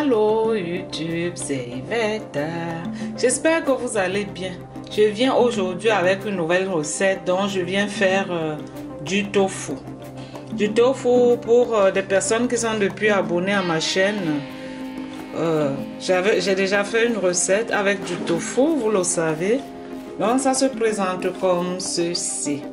Allô YouTube, c'est Yvette. J'espère que vous allez bien. Je viens aujourd'hui avec une nouvelle recette dont je viens faire du tofu. Du tofu pour des personnes qui sont depuis abonnées à ma chaîne. J'ai déjà fait une recette avec du tofu, vous le savez. Donc ça se présente comme ceci.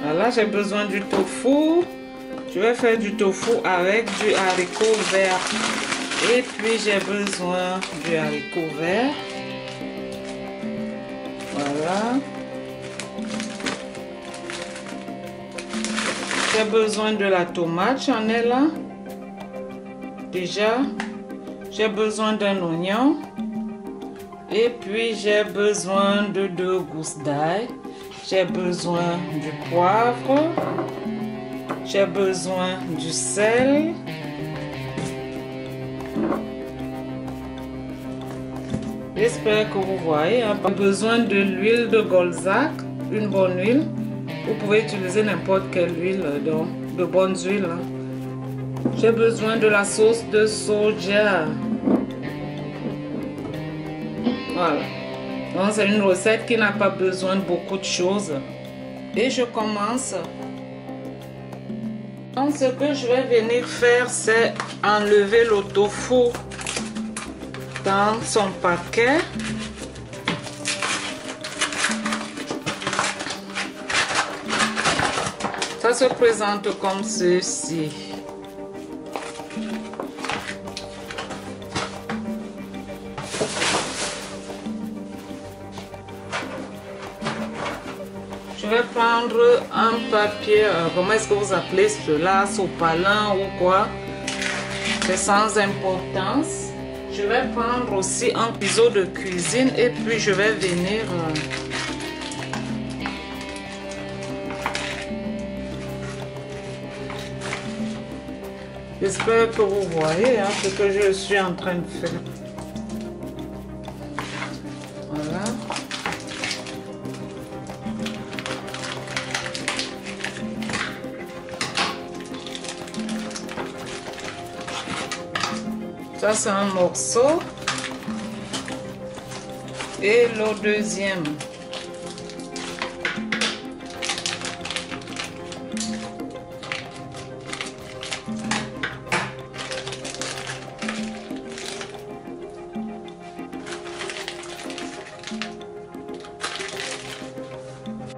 Voilà, j'ai besoin du tofu. Je vais faire du tofu avec du haricot vert. Et puis j'ai besoin du haricot vert. Voilà. J'ai besoin de la tomate, j'en ai là. Déjà, j'ai besoin d'un oignon. Et puis j'ai besoin de 2 gousses d'ail. J'ai besoin du poivre. J'ai besoin du sel. J'espère que vous voyez. J'ai besoin de l'huile de colza, une bonne huile. Vous pouvez utiliser n'importe quelle huile, donc de bonnes huiles. J'ai besoin de la sauce de soja. Voilà. Donc c'est une recette qui n'a pas besoin de beaucoup de choses. Et je commence. Donc ce que je vais venir faire, c'est enlever le tofu dans son paquet. Ça se présente comme ceci. Je vais prendre un papier, comment est-ce que vous appelez cela, sopalin ou quoi, c'est sans importance. Je vais prendre aussi un ciseau de cuisine et puis je vais venir j'espère que vous voyez ce que je suis en train de faire. Voilà. Ça c'est un morceau. Et le deuxième.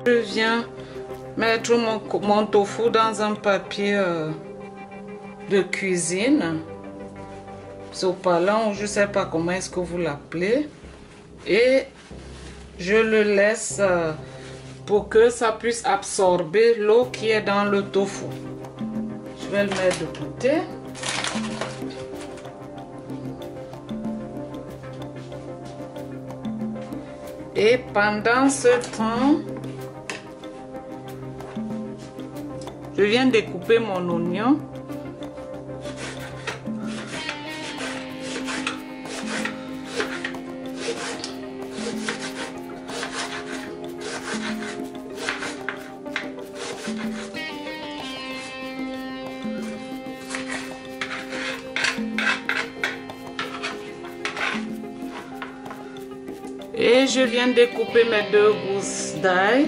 Je viens mettre mon tofu dans un papier de cuisine. Sopalin, ou je sais pas comment est-ce que vous l'appelez, et je le laisse pour que ça puisse absorber l'eau qui est dans le tofu. Je vais le mettre de côté. Et pendant ce temps, je viens découper mon oignon. Et je viens découper mes 2 gousses d'ail.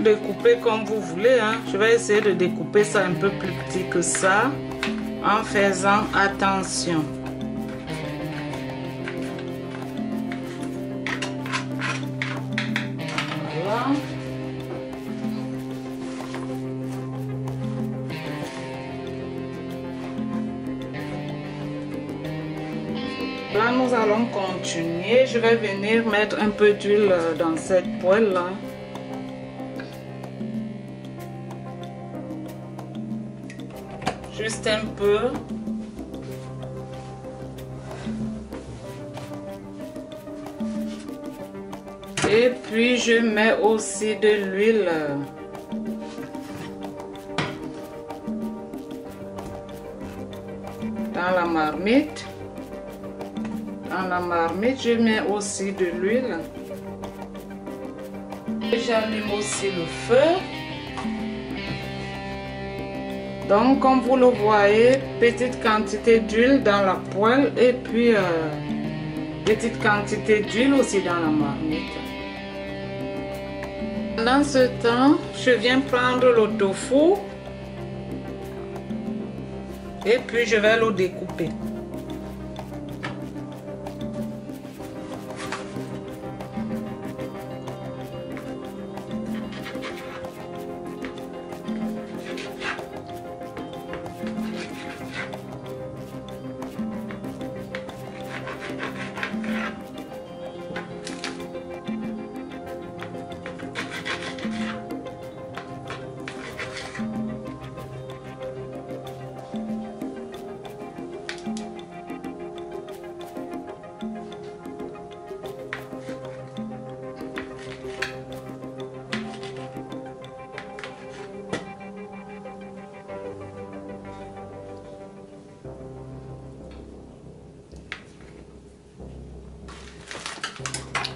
Découper comme vous voulez, Je vais essayer de découper ça un peu plus petit que ça, en faisant attention. Voilà. Là, nous allons continuer. Je vais venir mettre un peu d'huile dans cette poêle-là. Juste un peu. Et puis je mets aussi de l'huile marmite. Dans la marmite, je mets aussi de l'huile. J'allume aussi le feu. Donc, comme vous le voyez, petite quantité d'huile dans la poêle et puis petite quantité d'huile aussi dans la marmite. Pendant ce temps, je viens prendre le tofu et puis je vais le découper.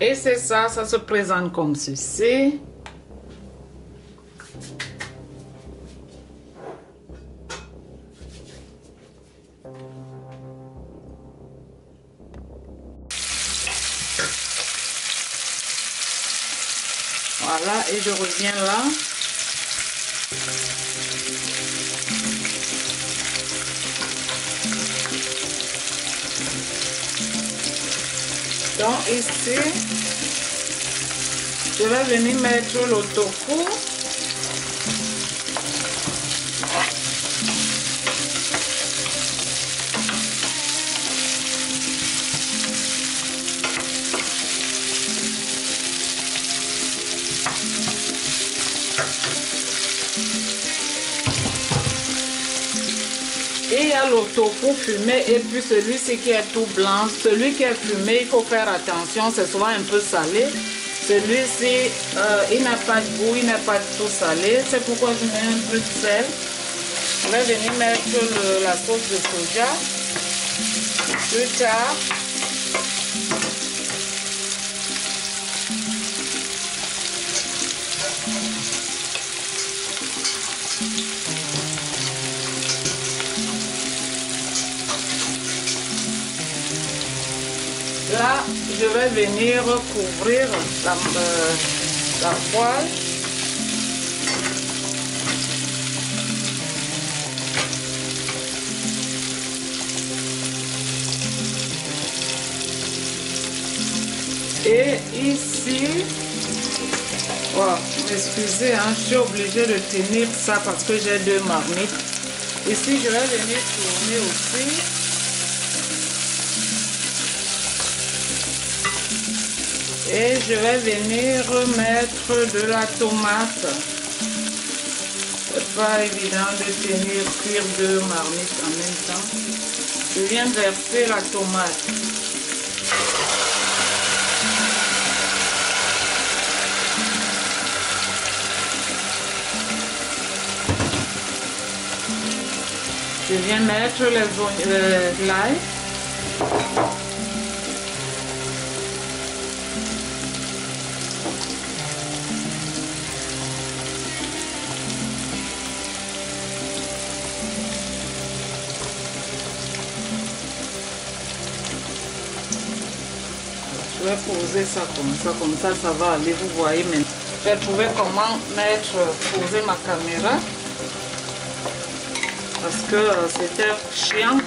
Et c'est ça, ça se présente comme ceci. Voilà, et je reviens là. Donc ici, je vais venir mettre le tofu. Et il y a le tofu fumé et puis celui-ci qui est tout blanc. Celui qui est fumé, il faut faire attention, c'est souvent un peu salé. Celui-ci, il n'a pas de goût, il n'a pas de tout salé. C'est pourquoi je mets un peu de sel. Je vais venir mettre la sauce de soja. Plus tard. Là, je vais venir couvrir la poêle. Et ici, wow, excusez, hein, je suis obligée de tenir ça parce que j'ai deux marmites. Ici, je vais venir tourner aussi. Et je vais venir mettre de la tomate. C'est pas évident de cuire deux marmites en même temps. Je viens verser la tomate. Je viens mettre l'ail. Je vais poser ça, ça va aller. Vous voyez maintenant. Je vais trouver comment poser ma caméra. Parce que c'était chiant.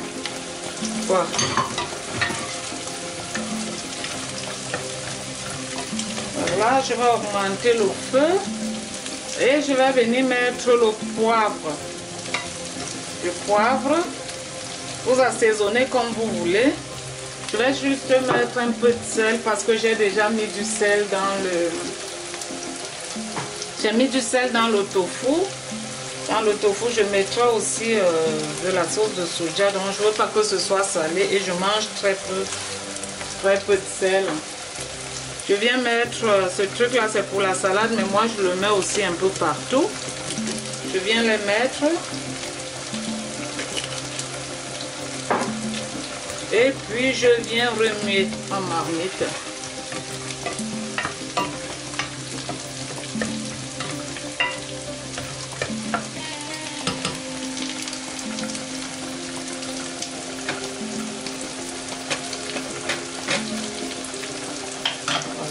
Voilà. Voilà, je vais augmenter le feu. Et je vais venir mettre le poivre. Le poivre. Vous assaisonnez comme vous voulez. Je vais juste mettre un peu de sel parce que j'ai déjà mis du sel dans le... J'ai mis du sel dans le tofu. Dans le tofu, je mettrai aussi de la sauce de soja. Donc, je ne veux pas que ce soit salé et je mange très peu de sel. Je viens mettre ce truc-là, c'est pour la salade, mais moi, je le mets aussi un peu partout. Je viens les mettre. Et puis je viens remuer en marmite.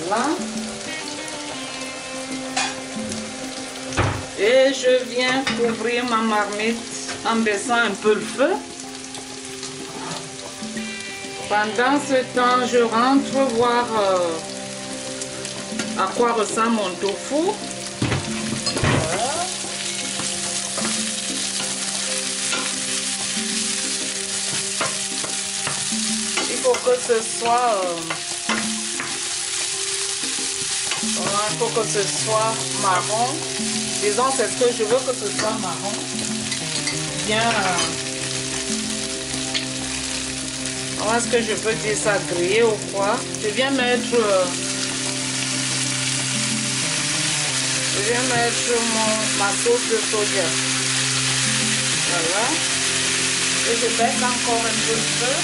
Voilà. Et je viens couvrir ma marmite en baissant un peu le feu. Pendant ce temps, je rentre voir à quoi ressemble mon tofu. Voilà. Il faut que ce soit marron. Disons, c'est ce que je veux, que ce soit marron. Bien. Comment est-ce que je peux dire ça, grillé ou quoi? Je viens mettre ma sauce de soja. Voilà. Et je baisse encore un peu le feu.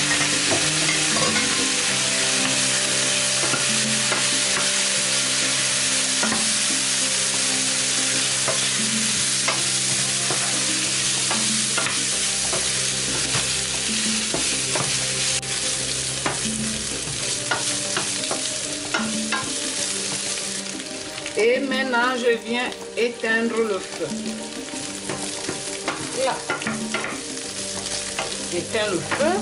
Et maintenant, je viens éteindre le feu. Là. J'éteins le feu.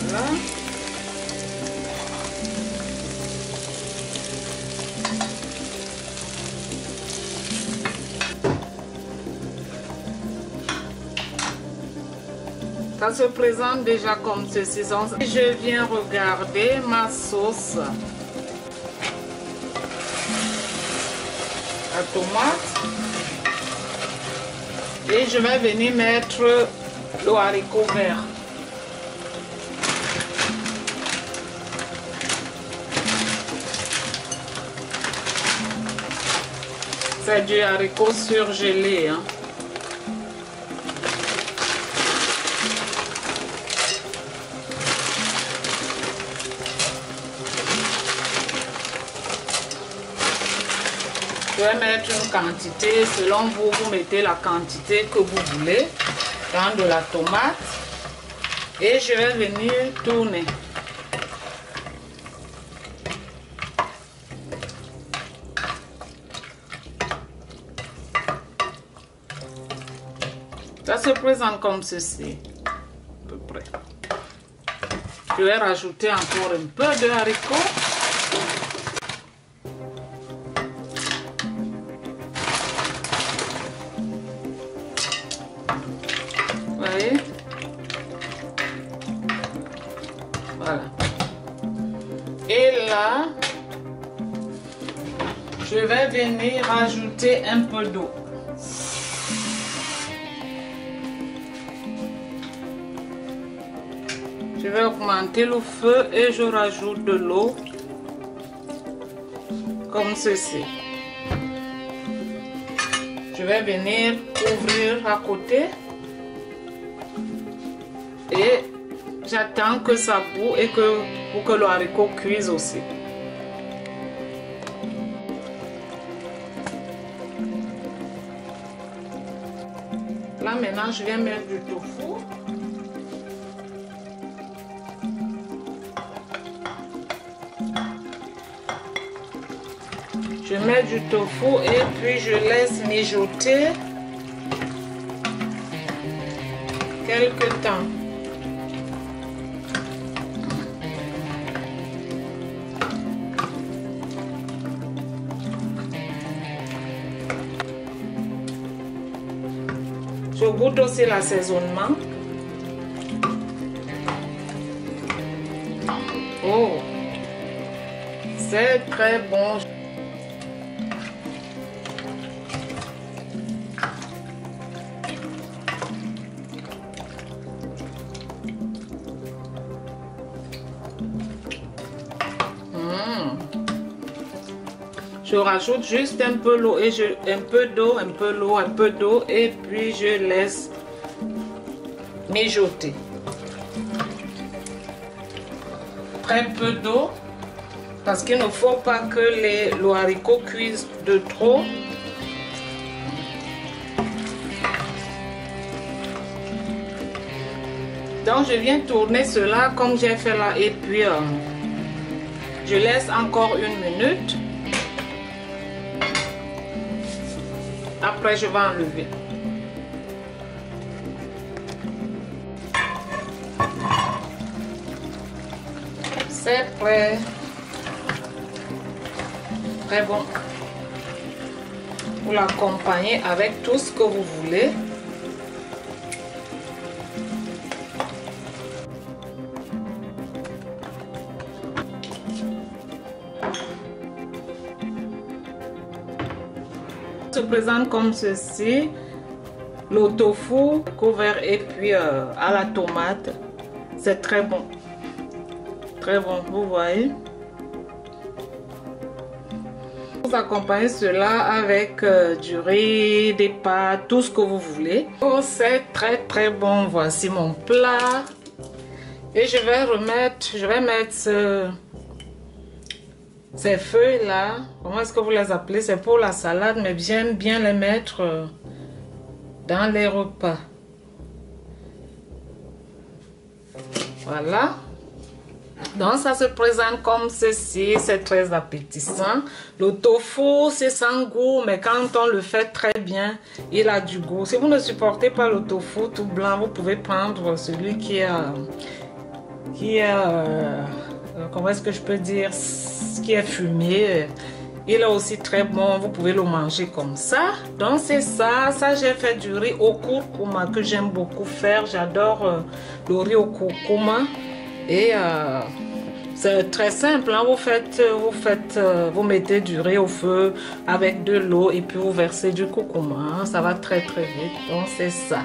Voilà. Ça se présente déjà comme ceci. Je viens regarder ma sauce à tomate et je vais venir mettre le haricot vert. C'est du haricot surgelé, hein. Je vais mettre une quantité, selon vous, vous mettez la quantité que vous voulez dans de la tomate et je vais venir tourner. Ça se présente comme ceci, à peu près. Je vais rajouter encore un peu de haricots. Voilà. Et là, je vais venir rajouter un peu d'eau. Je vais augmenter le feu et je rajoute de l'eau comme ceci. Je vais venir couvrir à côté et j'attends que ça bout et pour que le haricot cuise aussi. Là maintenant je viens mettre du tofu. Je mets du tofu et puis je laisse mijoter quelque temps. Je goûte aussi l'assaisonnement. Oh, c'est très bon. Je rajoute juste un peu l'eau et un peu d'eau, un peu l'eau, un peu d'eau et puis je laisse mijoter. Très peu d'eau parce qu'il ne faut pas que le haricot cuise de trop. Donc je viens tourner cela comme j'ai fait là et puis je laisse encore 1 minute. Après je vais enlever. C'est prêt. Très bon. Vous l'accompagnez avec tout ce que vous voulez. Se présente comme ceci, le tofu couvert et puis à la tomate. C'est très bon, vous voyez. Vous accompagnez cela avec du riz, des pâtes, tout ce que vous voulez. Oh, c'est très bon. Voici mon plat et je vais mettre ces feuilles là, comment est-ce que vous les appelez? C'est pour la salade, mais j'aime bien les mettre dans les repas. Voilà. Donc ça se présente comme ceci, c'est très appétissant. Le tofu c'est sans goût, mais quand on le fait très bien, il a du goût. Si vous ne supportez pas le tofu tout blanc, vous pouvez prendre celui qui est comment est-ce que je peux dire, qui est fumé. Il est aussi très bon, vous pouvez le manger comme ça. Donc c'est ça, j'ai fait du riz au curcuma que j'aime beaucoup faire. J'adore le riz au curcuma et c'est très simple, hein. Vous mettez du riz au feu avec de l'eau et puis vous versez du curcuma, hein. Ça va très vite. Donc c'est ça.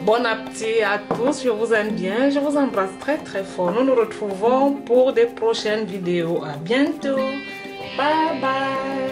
Bon appétit à tous, je vous aime bien, je vous embrasse très fort. Nous nous retrouvons pour des prochaines vidéos. À bientôt. Bye bye.